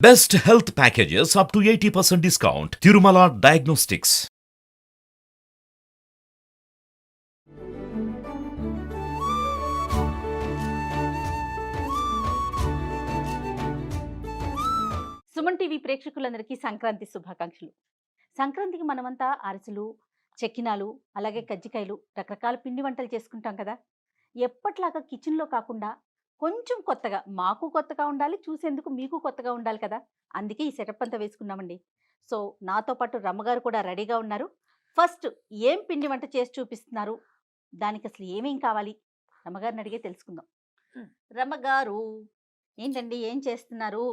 Best health packages up to 80% discount. Tirumala Diagnostics. Suman TV ప్రేక్షకులందరికీ సంక్రాంతి శుభాకాంక్షలు. సంక్రాంతికి మనమంతా అరిసెలు, చెక్కినాలు, అలాగే కజ్జికాయలు, రకరకాల పిండి వంటలు చేసుకుంటాం కదా. ఎప్పట్లాగా కిచెన్లో కాకుండా కొంచెం కొత్తగా, మాకు కొత్తగా ఉండాలి, చూసేందుకు మీకు కొత్తగా ఉండాలి కదా. అందుకే ఈ సెటప్ అంతా వేసుకున్నామండి. సో నాతో పాటు రమ్మగారు కూడా రెడీగా ఉన్నారు. ఫస్ట్ ఏం పిండి వంట చేసి చూపిస్తున్నారు, దానికి అసలు ఏమేం కావాలి, రమ్మగారిని అడిగే తెలుసుకుందాం. రమ్మగారు, ఏంటండి ఏం చేస్తున్నారు,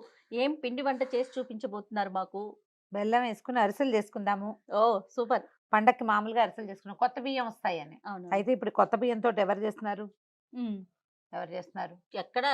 ఏం పిండి వంట చేసి చూపించబోతున్నారు మాకు? బెల్లం వేసుకుని అరిసెలు చేసుకుందాము. ఓ సూపర్. పండక్కి మామూలుగా అరిసెలు చేసుకున్నాం, కొత్త బియ్యం వస్తాయని. అవును. అయితే ఇప్పుడు కొత్త బియ్యంతో ఎవరు చేస్తున్నారు? ఉమ్, ఎవరు చేస్తున్నారు? ఎక్కడ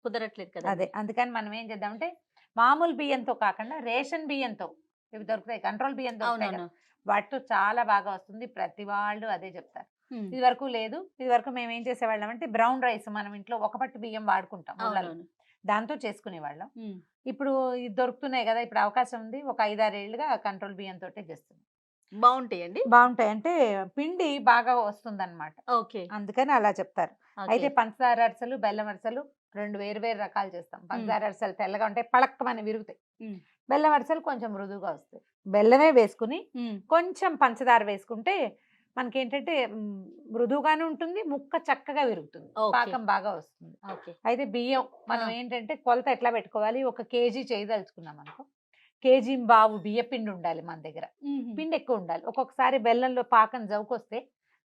కుదరట్లేదు కదా. అదే, అందుకని మనం ఏం చేద్దామంటే మామూలు బియ్యంతో కాకుండా రేషన్ బియ్యంతో, ఇవి దొరుకుతాయి, కంట్రోల్ బియ్యంతో అవునవును. వాటితో చాలా బాగా వస్తుంది. ప్రతి వాళ్ళు అదే చెప్తారు. ఉమ్, ఇది వరకు లేదు, ఇది వరకు మేము ఏం చేసేవాళ్ళం అంటే బ్రౌన్ రైస్, మనం ఇంట్లో ఒక పట్టు బియ్యం వాడుకుంటాం ఊళ్ళలో, అవునవును. దాంతో చేసుకునేవాళ్ళం. ఉమ్, ఇప్పుడు ఇది దొరుకుతున్నాయి కదా, ఇప్పుడు అవకాశం ఉంది. ఒక 5-6 ఏళ్ళుగా కంట్రోల్ బియ్యంతో చేస్తున్నాం. బాగుంటాయండి. బాగుంటాయి అంటే పిండి బాగా వస్తుందన్నమాట, ఓకే. అందుకని అలా చెప్తారు. ఓకే. అయితే పంచదార అరిసెలు, బెల్లం అరిసెలు రెండు వేరు వేరు రకాలు చేస్తాం. పంచదార అరిసెలు తెల్లగా ఉంటాయి, పళక్కమని విరుగుతాయి. ఉమ్, బెల్లం అరిసెలు కొంచెం మృదువుగా వస్తాయి. బెల్లమే వేసుకుని ఉమ్, కొంచెం పంచదార వేసుకుంటే మనకేంటంటే మృదువుగానే ఉంటుంది, ముక్క చక్కగా విరుగుతుంది, ఓకే. పాకం బాగా వస్తుంది. ఓకే. అయితే బియ్యం మనం ఆ. ఏంటంటే కొలత ఎట్లా పెట్టుకోవాలి, 1 కేజీ చేయదలుచుకున్నాం అనుకో, కేజీ బావు బియ్య పిండి ఉండాలి మన దగ్గర. ఉమ్, పిండి ఎక్కువ ఉండాలి. ఒక్కొక్కసారి బెల్లంలో పాకం జవుకొస్తే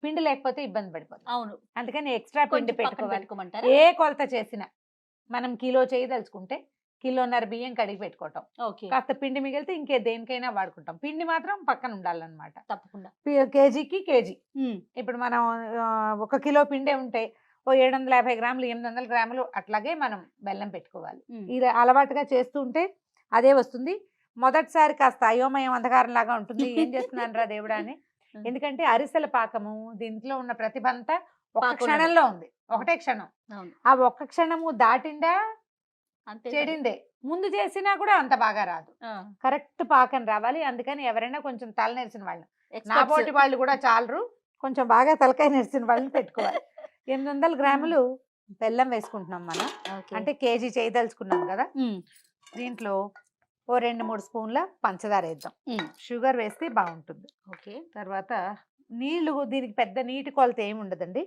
పిండి లేకపోతే ఇబ్బంది పడిపోతుంది. అవును. అందుకని ఎక్స్ట్రా పిండి కొంచెం పక్కన పెట్టుకోవాలి. పెట్టుకోమంటారా? ఏ కొలత చేసినా మనం కిలో చేయదలుచుకుంటే 1.5 కిలో బియ్యం కడిగి పెట్టుకోవటం, ఓకే. కాస్త పిండి మిగిలితే ఇంకే దేనికైనా వాడుకుంటాం. పిండి మాత్రం పక్కన ఉండాలన్నమాట. తప్పకుండా. కేజీకి కేజీ. ఉమ్, ఇప్పుడు మనం 1 కిలో పిండే ఉంటే ఓ 750 గ్రాములు, 800 గ్రాములు అట్లాగే మనం బెల్లం పెట్టుకోవాలి. ఉమ్, ఇది అలవాటుగా చేస్తూ ఉంటే అదే వస్తుంది. మొదటిసారి కాస్త అయోమయం అంధకారం లాగా ఉంటుంది, ఏం చేస్తున్నాను రా దేవుడా అని. ఎందుకంటే అరిసెల పాకము, దీంట్లో ఉన్న ప్రతిభ అంతా ఒక పాకంలో. క్షణంలో ఉంది, ఒకటే క్షణం. అవును. ఆ ఒక్క క్షణము దాటిందా అంతే కదా. చెడిందే, ముందు చేసినా కూడా అంత బాగా రాదు. ఆ, కరెక్ట్ పాకం రావాలి. అందుకని ఎవరైనా కొంచెం తల నెరిసిన వాళ్ళు, నా experts. పోటీ వాళ్ళు కూడా చాలరు, కొంచెం బాగా తలకాయ నెరిసిన వాళ్ళని పెట్టుకోవాలి. 800 గ్రాములు బెల్లం వేసుకుంటున్నాం మనం, ఓకే. అంటే కేజీ చేయదలుచుకున్నాం కదా. ఉమ్, దీంట్లో ఓ 2-3 స్పూన్ల పంచదార వేద్దాం. ఉమ్, షుగర్ వేస్తే బాగుంటుంది. ఓకే. తర్వాత నీళ్లు, దీనికి పెద్ద నీటి కొలత ఏమి ఉండదండి,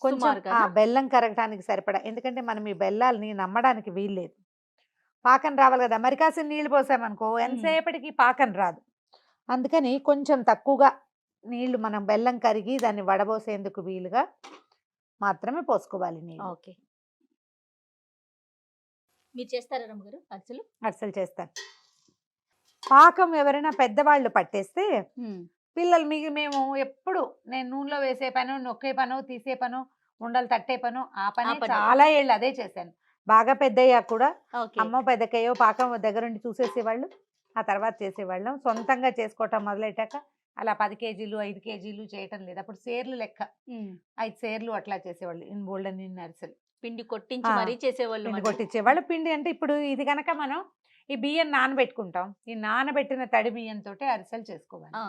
కొంచెం సుమారుగానా? బెల్లం కరగటానికి సరిపడా. ఎందుకంటే మనం ఈ బెల్లాలని నమ్మడానికి వీల్లేదు, పాకం రావాలి కదా. మరి కాసిన నీళ్లు పోసామనుకో ఎంతసేపటికి పాకం రాదు. అందుకని కొంచెం తక్కువగా నీళ్లు, మనం బెల్లం కరిగి దాన్ని వడబోసేందుకు వీలుగా మాత్రమే పోసుకోవాలి నీళ్ళు. ఓకే. మీరు చేస్తారా రమ్మగారు అరిసెలు? అరిసెలు చేస్తాను. పాకం ఎవరైనా పెద్దవాళ్ళు పట్టేస్తే ఉమ్, పిల్లలు మేము ఎప్పుడు, నేను నూనెలో వేసే పను, నొక్కే పను, తీసే పను, ఉండలు తట్టే పను, ఆ పని పనే. చాలా ఏళ్ళు అదే చేశాను. బాగా పెద్దయ్యా కూడా ఓకే. అమ్మ పెద్దకయ్యో పాకం దగ్గరుండి చూసేసేవాళ్ళు, ఆ తర్వాత చేసేవాళ్ళం. సొంతంగా చేసుకోవటం మొదలెట్టాక అలా 10 కేజీలు 5 కేజీలు చేయటం లేదు. అప్పుడు సేర్లు లెక్క, ఉమ్, 5 సేర్లు అట్లా చేసేవాళ్ళు. ఇన్ బోల్డెన్ ఇన్ అరిసెలు పిండి కొట్టించి ఆ, మరీ చేసేవాళ్ళు. పిండి మరి. కొట్టించేవాళ్ళు. పిండి అంటే ఇప్పుడు ఇది కనుక మనం ఈ బియ్యం నానబెట్టుకుంటాం, ఈ నానబెట్టిన తడి బియ్యంతో అరిసెలు చేసుకోవాలి. ఆ,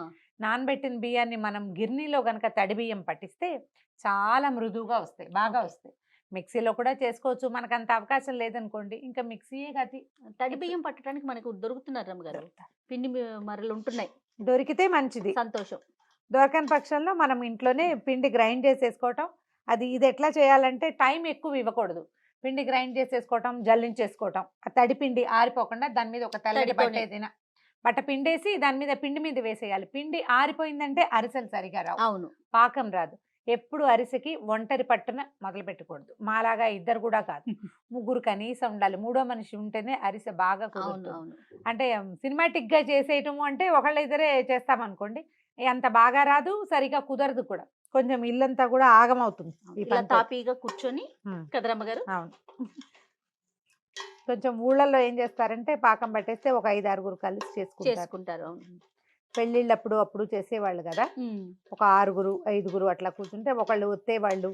నానబెట్టిన బియ్యాన్ని మనం గిర్నీలో గనక తడి బియ్యం పట్టిస్తే చాలా మృదువుగా వస్తాయి, బాగా వస్తాయి. మిక్సీలో కూడా చేసుకోవచ్చు, మనకు అంత అవకాశం లేదనుకోండి ఇంకా మిక్సీయే గతి. తడి బియ్యం పట్టడానికి మనకు దొరుకుతున్నారు రమ్మగారు, పిండి మరలు ఉంటున్నాయి. దొరికితే మంచిది, సంతోషం. దొరకని పక్షంలో మనం ఇంట్లోనే పిండి గ్రైండ్ చేసేసుకోవటం. ఇది ఎట్లా చేయాలంటే టైం ఎక్కువ ఇవ్వకూడదు. పిండి గ్రైండ్ చేసేసుకోవటం, జల్లించేసుకోవటం. ఆ తడి పిండి ఆరిపోకుండా దాని మీద ఒక తెల్లటి తడితోనే. బట్ట పిండేసి దాని మీద పిండి మీద వేసేయాలి. పిండి ఆరిపోయిందంటే అరిసెలు సరిగా రావు, అవును. పాకం రాదు. ఎప్పుడు అరిసెకి ఒంటరి పట్టున మొదలు పెట్టకూడదు, మాలాగా ఇద్దరు కూడా కాదు, ముగ్గురు కనీసం ఉండాలి. మూడో మనిషి ఉంటేనే అరిసె బాగా అవును. కుదురుతుంది. అవును. అంటే సినిమాటిక్ గా చేసేయటము అంటే ఒకళ్ళ ఇద్దరే చేస్తామనుకోండి, అంత బాగా రాదు, సరిగా కుదరదు కూడా. కొంచెం ఇల్లంతా కూడా ఆగమవుతుంది ఈ ఇలా పనితో. తాపీగా కూర్చొని కదా రమ్మగారు. అవును. కొంచెం ఊళ్ళల్లో ఏం చేస్తారంటే పాకం పట్టేస్తే ఒక 5-6 కలిసి చేసుకుంటారు. చేసుకుంటారు. అవును. పెళ్ళిళ్ళప్పుడు అప్పుడు చేసేవాళ్ళు కదా, ఉమ్, ఒక 6-5 అట్లా కూర్చుంటే ఒకళ్ళు ఒత్తేవాళ్ళు,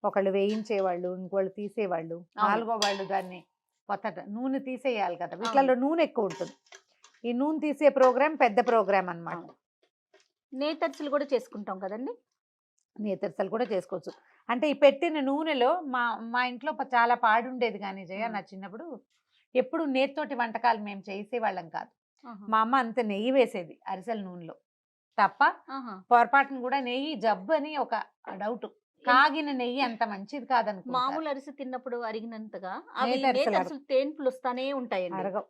ఒకళ్ళు వేయించేవాళ్ళు, ఇంకోళ్ళు తీసేవాళ్ళు, అవును. 4వ వాళ్ళు దాన్ని పొత్తట నూనె తీసేయాలి కదా, వీటిలో నూనె ఎక్కువ ఉంటుంది. ఈ నూనె తీసే ప్రోగ్రామ్ పెద్ద ప్రోగ్రామ్ అన్నమాట. నేతర్సులు కూడా చేసుకుంటాం కదండి. నేతరసలు కూడా చేసుకోవచ్చు. అంటే ఈ పెట్టిన నూనెలో మా మా ఇంట్లో చాలా పాడుండేది కానీ జయ, నా చిన్నప్పుడు ఎప్పుడు నేతితోటి వంటకాలు మేము చేసేవాళ్ళం కాదు. మా అమ్మ అంత నెయ్యి వేసేది అరిసెల నూనెలో తప్ప, పొరపాటును కూడా నెయ్యి జబ్బు అని ఒక డౌట్. కాగిన నెయ్యి అంత మంచిది కాదనుకో. మామూలు అరిసె తిన్నప్పుడు అరిగినంతగా నేతరసలు నేతర్సులు తేన్పులు వస్తానే ఉంటాయండి. అరగవు.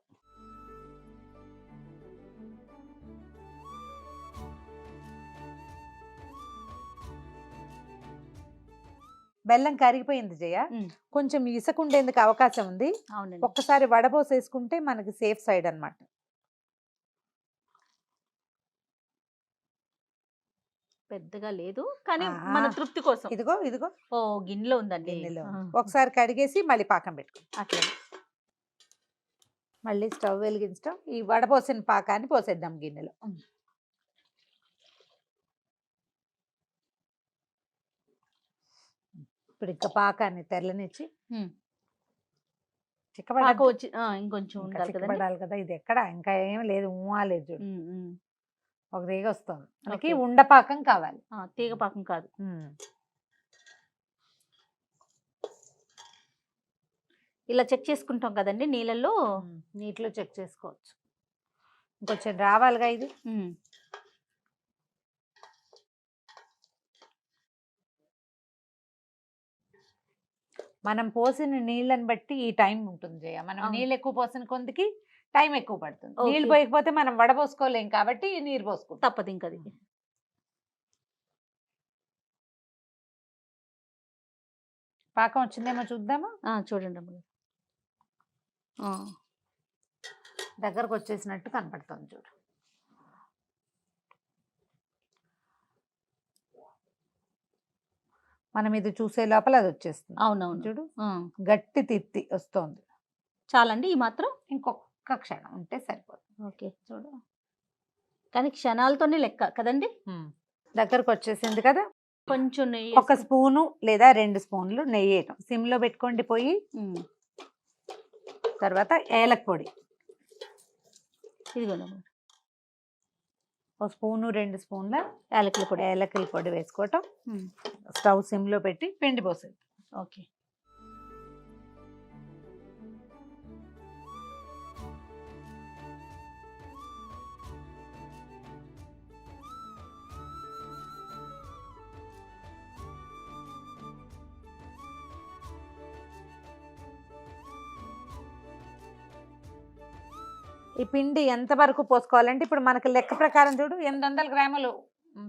బెల్లం కరిగిపోయింది జయ, కొంచెం ఇసుక ఉండేందుకు అవకాశం ఉంది. అవునండి. ఒక్కసారి వడపోసేసుకుంటే మనకి సేఫ్ సైడ్ అన్నమాట. పెద్దగా లేదు కానీ మన తృప్తి కోసం. ఇదిగో ఇదిగో ఓ గిన్నెలో ఉందండి. గిన్నెలో ఒకసారి కడిగేసి మళ్ళీ పాకం పెట్టుకో. అట్లా మళ్ళీ స్టవ్ వెలిగించడం, ఈ వడపోసిన పాకాన్ని పోసేద్దాం గిన్నెలో. ఇప్పుడు ఇంకా పాకాన్ని తెరలనిచ్చి పాక వచ్చి ఇంకొంచెం ఉండాలి కదండి. చిక్కబడాలి కదా. ఇది ఎక్కడ ఇంకా ఏం లేదు, లేదు చూడు, ఒక తీగ వస్తుంది మనకి. ఓకే. ఉండపాకం కావాలి, తీగ పాకం కాదు. ఇలా చెక్ చేసుకుంటాం కదండి నీళ్ళల్లో. నీటిలో చెక్ చేసుకోవచ్చు. ఇంకొంచెం రావాలిగా ఇది. మనం పోసిన నీళ్ళని బట్టి ఈ టైం ఉంటుంది జయ. మనం నీళ్ళు ఎక్కువ పోసిన కొందికి టైం ఎక్కువ పడుతుంది. నీళ్ళు పోయకపోతే మనం వడపోసుకోలేం కాబట్టి నీరు పోసుకో తప్పదు. ఇంకా అది పాకం వచ్చిందేమో చూద్దామా. చూడండి అమ్మ. దగ్గరకు వచ్చేసినట్టు కనపడుతుంది చూడు. మనం ఇది చూసే లోపల అది వచ్చేస్తుంది. అవునవును చూడు, గట్టి తిత్తి వస్తుంది. చాలండి ఈ మాత్రం. ఇంకొక క్షణం ఉంటే సరిపోతుంది. ఓకే చూడు, కానీ క్షణాలతోనే లెక్క కదండి. దగ్గరకు వచ్చేసింది కదా. కొంచెం నెయ్యి, ఒక స్పూను లేదా 2 స్పూన్లు నెయ్యి వేయటం. సిమ్లో పెట్టుకోండి పోయి. తర్వాత ఏలక పొడి, ఇదిగో ఒక స్పూను 2 స్పూన్ల యాలకుల పొడి వేసుకోవటం. స్టవ్ సిమ్లో పెట్టి పిండి పోసేది. ఓకే. ఈ పిండి ఎంత వరకు పోసుకోవాలంటే ఇప్పుడు మనకి లెక్క ప్రకారం చూడు, 800 గ్రాములు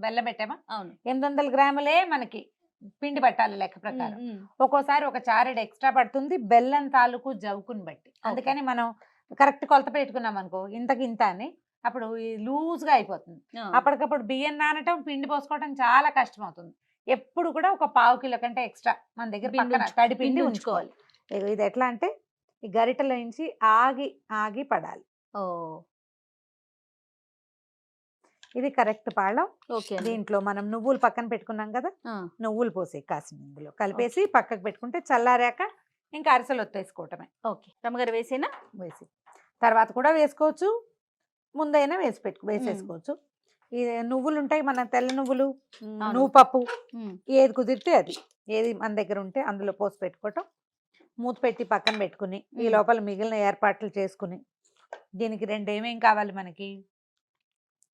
బెల్లం పెట్టామా. అవును, 800 గ్రాములే మనకి పిండి పట్టాలి లెక్క ప్రకారం. ఒక్కోసారి ఒక చారెడు ఎక్స్ట్రా పడుతుంది బెల్లం తాలూకు జవుకుని బట్టి. అందుకని మనం కరెక్ట్ కొలత పెట్టుకున్నాం అనుకో, ఇంత అని, అప్పుడు లూజ్గా అయిపోతుంది. అప్పటికప్పుడు బియ్యం నానటం, పిండి పోసుకోవటం చాలా కష్టం అవుతుంది. ఎప్పుడు కూడా ఒక 1/2 కిలో కంటే ఎక్స్ట్రా మన దగ్గర పక్కన తడి పిండి ఉంచుకోవాలి. ఇది ఎట్లా అంటే ఈ గరిటెల నుంచి ఆగి పడాలి. ఇది కరెక్ట్ పాళం. దీంట్లో మనం నువ్వులు పక్కన పెట్టుకున్నాం కదా, నువ్వులు పోసి కాసిన ఇందులో కలిపేసి పక్కకు పెట్టుకుంటే చల్లారాక ఇంకా అరిసెలు ఒత్తేసుకోవటమే. ఓకే, రమ్మగారు వేసేనా? వేసి తర్వాత కూడా వేసుకోవచ్చు, ముందైనా వేసేసుకోవచ్చు. ఈ నువ్వులు ఉంటాయి మన తెల్ల నువ్వులు, నువ్వు పప్పు, ఏది కుదిరితే అది, ఏది మన దగ్గర ఉంటే అందులో పోసి పెట్టుకోవటం. మూత పెట్టి పక్కన పెట్టుకుని ఈ లోపల మిగిలిన ఏర్పాట్లు చేసుకుని, దీనికి 2 ఏమేం కావాలి మనకి,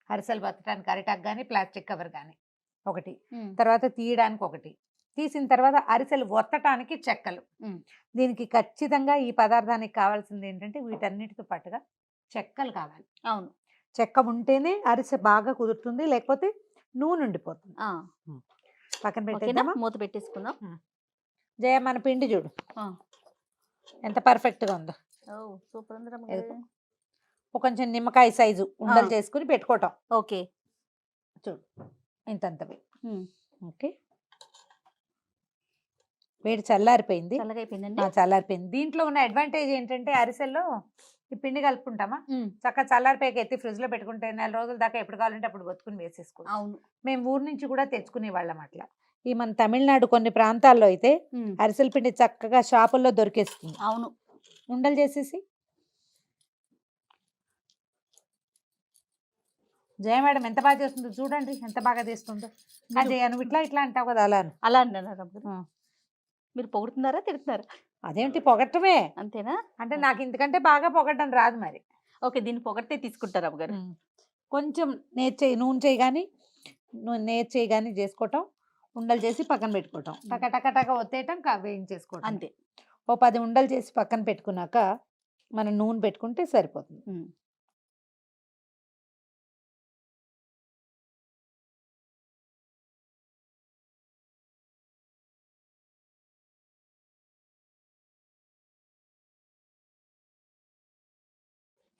అరిసెలు బతకడానికి అరిటాక్ కానీ ప్లాస్టిక్ కవర్ కానీ ఒకటి, తర్వాత తీయడానికి ఒకటి, తీసిన తర్వాత అరిసెలు ఒత్తటానికి చెక్కలు. దీనికి ఖచ్చితంగా ఈ పదార్థానికి కావాల్సింది ఏంటంటే వీటన్నిటితో పాటుగా చెక్కలు కావాలి. అవును, చెక్క ఉంటేనే అరిసె బాగా కుదురుతుంది, లేకపోతే నూనె ఉండిపోతుంది. పక్కన పెట్టేద్దామా, మూత పెట్టేసుకుందాం. జయ మన పిండి చూడు ఎంత పర్ఫెక్ట్ గా ఉందో. సూపర్ ఉంది. కొంచెం నిమ్మకాయ సైజు ఉండలు చేసుకుని పెట్టుకోవటం. ఓకే చూడు ఇంతంతవి. ఓకే, వేడి చల్లారిపోయింది. చల్లారిపోయింది. దీంట్లో ఉన్న అడ్వాంటేజ్ ఏంటంటే అరిసెల్లో ఈ పిండి కలుపుకుంటామా, చక్కగా చల్లారిపోయాక ఎత్తి ఫ్రిడ్జ్ లో పెట్టుకుంటే 4 రోజుల దాకా ఎప్పుడు కావాలంటే అప్పుడు బతుకుని వేసేసుకో. అవును, మేము ఊరు నుంచి కూడా తెచ్చుకునే వాళ్ళం అట్లా. ఈ మన తమిళనాడు కొన్ని ప్రాంతాల్లో అయితే అరిసెల పిండి చక్కగా షాపుల్లో దొరికేస్తుంది. అవును, ఉండలు చేసేసి. జయ మేడం ఎంత బాగా చేస్తుందో చూడండి, ఎంత బాగా చేస్తుందో. జయ నువ్వు ఇట్లా ఇట్లా అంటావు కదా అలా. అలా అన్నారు అమ్మగారు. మీరు పొగుడుతున్నారా తిడుతున్నారా? అదేంటి పొగట్టమే అంతేనా? అంటే నాకు ఇంతకంటే బాగా పొగట్టడం రాదు మరి. ఓకే, దీన్ని పొగడితే తీసుకుంటారు అమ్మగారు. కొంచెం నేర్చేయి, నూనె చేయి కానీ నేర్చేయి కానీ చేసుకోవటం, ఉండలు చేసి పక్కన పెట్టుకోవటం, టక టక టక ఒత్తేయటం, వేయించేసుకోవటం అంతే. ఓ 10 ఉండలు చేసి పక్కన పెట్టుకున్నాక మనం నూనె పెట్టుకుంటే సరిపోతుంది.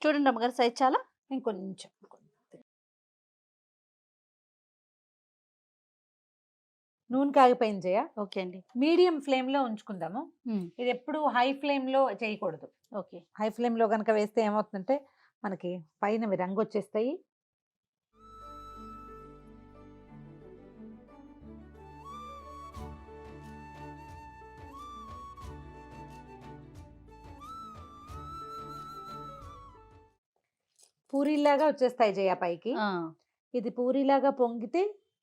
చూడండి అమ్మగారు, సైజ్ చాలా. ఇంకొంచెం నూనె కాగిపోయింది జయ. ఓకే అండి. మీడియం ఫ్లేమ్ లో ఉంచుకుందాము. ఇది ఎప్పుడు హై ఫ్లేమ్ లో చేయకూడదు. ఓకే. హై ఫ్లేమ్ లో కనుక వేస్తే ఏమవుతుందంటే మనకి పైన రంగు వచ్చేస్తాయి. పూరీలాగా వచ్చేస్తాయి జయ పైకి. ఇది పూరీలాగా పొంగితే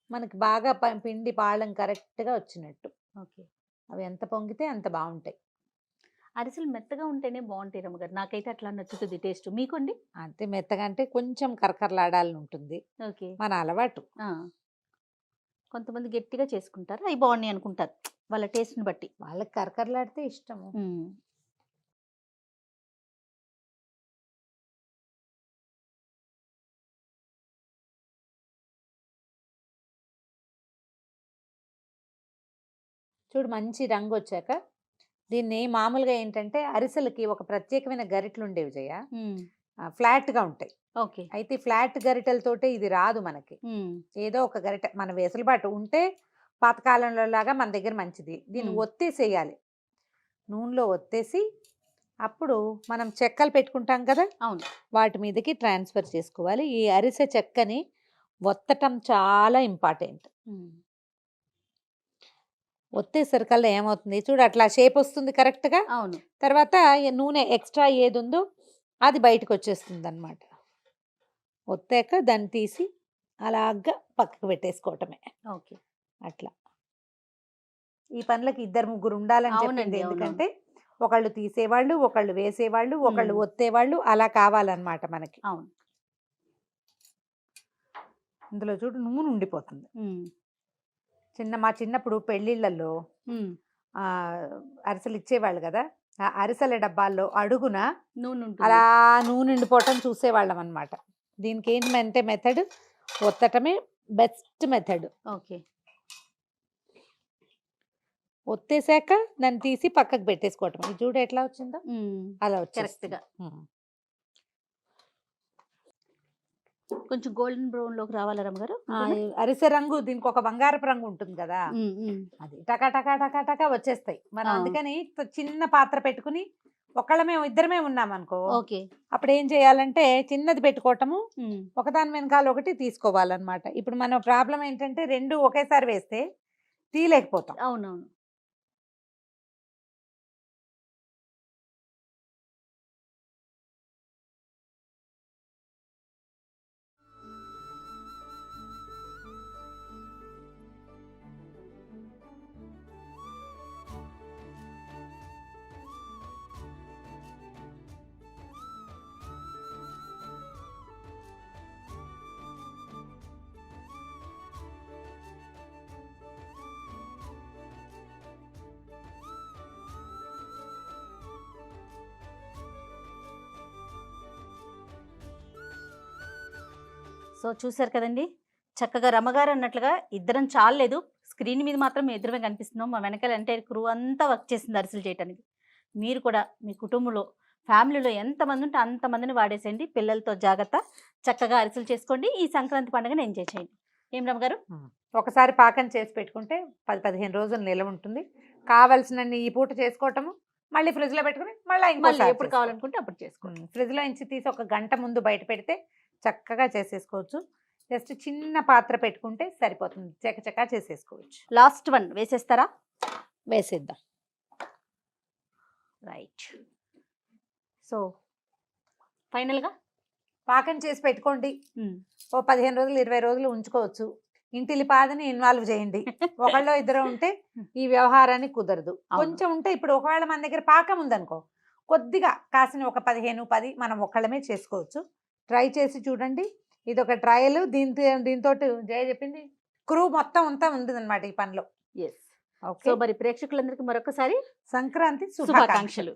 మనకి బాగా పిండి పాళం కరెక్ట్గా వచ్చినట్టు. ఓకే. అవి ఎంత పొంగితే అంత బాగుంటాయి. అరిసెలు మెత్తగా ఉంటేనే బాగుంటాయి అమ్మగారు, నాకైతే అట్లా నచ్చుతుంది టేస్ట్. మీకండి? అంతే, మెత్తగా అంటే కొంచెం కరకరలాడాలని ఉంటుంది. ఓకే. మన అలవాటు. కొంతమంది గట్టిగా చేసుకుంటారు, అవి బాగున్నాయి అనుకుంటారు వాళ్ళ టేస్ట్ని బట్టి. వాళ్ళకి కరకరలాడితే ఇష్టము. చూడు మంచి రంగు వచ్చాక దీన్ని మామూలుగా ఏంటంటే అరిసెలకి ఒక ప్రత్యేకమైన గరిటెలు ఉండేవి జయ, ఫ్లాట్గా ఉంటాయి. ఓకే. అయితే ఫ్లాట్ గరిటెలతోటే ఇది రాదు మనకి. ఏదో ఒక గరిటె మన వెసులుబాటు ఉంటే పాతకాలంలో లాగా మన దగ్గర మంచిది. దీన్ని ఒత్తేసేయాలి, నూనెలో ఒత్తేసి అప్పుడు మనం చెక్కలు పెట్టుకుంటాం కదా, అవును, వాటి మీదకి ట్రాన్స్ఫర్ చేసుకోవాలి. ఈ అరిసె చెక్కని ఒత్తటం చాలా ఇంపార్టెంట్. ఒత్తేసరికల్లా ఏమవుతుంది చూడు, అట్లా షేప్ వస్తుంది కరెక్ట్గా. అవును. తర్వాత నూనె ఎక్స్ట్రా ఏది ఉందో అది బయటకు వచ్చేస్తుంది అనమాట. ఒత్తాక దాన్ని తీసి అలాగా పక్కకు పెట్టేసుకోవటమే. ఓకే. అట్లా ఈ పనులకి 2-3 ఉండాలని చెప్పింది. ఎందుకంటే ఒకళ్ళు తీసేవాళ్ళు, ఒకళ్ళు వేసేవాళ్ళు, ఒకళ్ళు ఒత్తేవాళ్ళు, అలా కావాలన్నమాట మనకి. అవును. ఇందులో చూడు నూనె ఉండిపోతుంది. మా చిన్నప్పుడు పెళ్ళిళ్ళల్లో అరిసెలు ఇచ్చేవాళ్ళు కదా, ఆ అరిసెల డబ్బాల్లో అడుగున నూనె అలా నూనె ఉండిపోవటం చూసేవాళ్ళం అనమాట. దీనికి ఏంటంటే మెథడ్ ఒత్తటమే బెస్ట్ మెథడ్. ఓకే. ఒత్తేసాక దాన్ని తీసి పక్కకు పెట్టేసుకోవటం. ఇది చూడు ఎట్లా వచ్చిందో అలా కరెక్ట్గా. కొంచెం గోల్డెన్ బ్రౌన్ లోకి రావాలి రమ్మగారు. అరిసె రంగు దీనికి ఒక బంగారపు రంగు ఉంటుంది కదా, అది టకా టకా టకా టకా వచ్చేస్తాయి. మనం అందుకని చిన్న పాత్ర పెట్టుకుని ఇద్దరమే ఉన్నాం అనుకో, అప్పుడు ఏం చేయాలంటే చిన్నది పెట్టుకోవటము, ఒకదాని వెనకాల ఒకటి తీసుకోవాలన్నమాట. ఇప్పుడు మన ప్రాబ్లం ఏంటంటే 2 ఒకేసారి వేస్తే తీయలేకపోతాం. అవునవును. సో చూసారు కదండి, చక్కగా రమ్మగారు అన్నట్లుగా ఇద్దరం చాలలేదు, స్క్రీన్ మీద మాత్రం మేము ఇద్దరమే కనిపిస్తున్నాం. మా వెనకాల ఎంటైర్ క్రూ అంతా వర్క్ చేసింది అరిసెలు చేయడానికి. మీరు కూడా మీ కుటుంబంలో ఫ్యామిలీలో ఎంతమంది ఉంటే అంతమందిని వాడేసేయండి. పిల్లలతో జాగ్రత్త, చక్కగా అరిసెలు చేసుకోండి. ఈ సంక్రాంతి పండుగను ఎంజాయ్ చేయండి. ఏం రమ్మగారు? ఒకసారి పాకం చేసి పెట్టుకుంటే 10-15 రోజులు నిలవ ఉంటుంది. కావాల్సినన్ని ఈ పూట చేసుకోవటము, మళ్ళీ ఫ్రిడ్జ్లో పెట్టుకుని మళ్ళీ ఎప్పుడు కావాలనుకుంటే అప్పుడు చేసుకోండి. ఫ్రిడ్జ్లో నుంచి తీసి 1 గంట ముందు బయట పెడితే చక్కగా చేసేసుకోవచ్చు. జస్ట్ చిన్న పాత్ర పెట్టుకుంటే సరిపోతుంది, చకచకా చేసేసుకోవచ్చు. లాస్ట్ వన్ వేసేస్తారా? వేసేద్దాం. రైట్. సో ఫైనల్గా పాకం చేసి పెట్టుకోండి. ఓ 15 రోజులు 20 రోజులు ఉంచుకోవచ్చు. ఇంటిల్లిపాదని ఇన్వాల్వ్ చేయండి. ఒకళ్ళో ఇద్దరు ఉంటే ఈ వ్యవహారాన్ని కుదరదు. అవును. కొంచెం ఉంటే ఇప్పుడు ఒకవేళ మన దగ్గర పాకం ఉందనుకో, కొద్దిగా కాసిన ఒక 15-10 మనం ఒక్కళ్ళమే చేసుకోవచ్చు. ట్రై చేసి చూడండి. ఇది ఒక ట్రయల్. దీంతో జయ చెప్పింది క్రూ మొత్తం అంతా ఉంటుందన్నమాట ఈ పనిలో. ఎస్. ఓకే. సో మరి ప్రేక్షకులందరికీ మరొకసారి సంక్రాంతి శుభాకాంక్షలు. శుభాకాంక్షలు.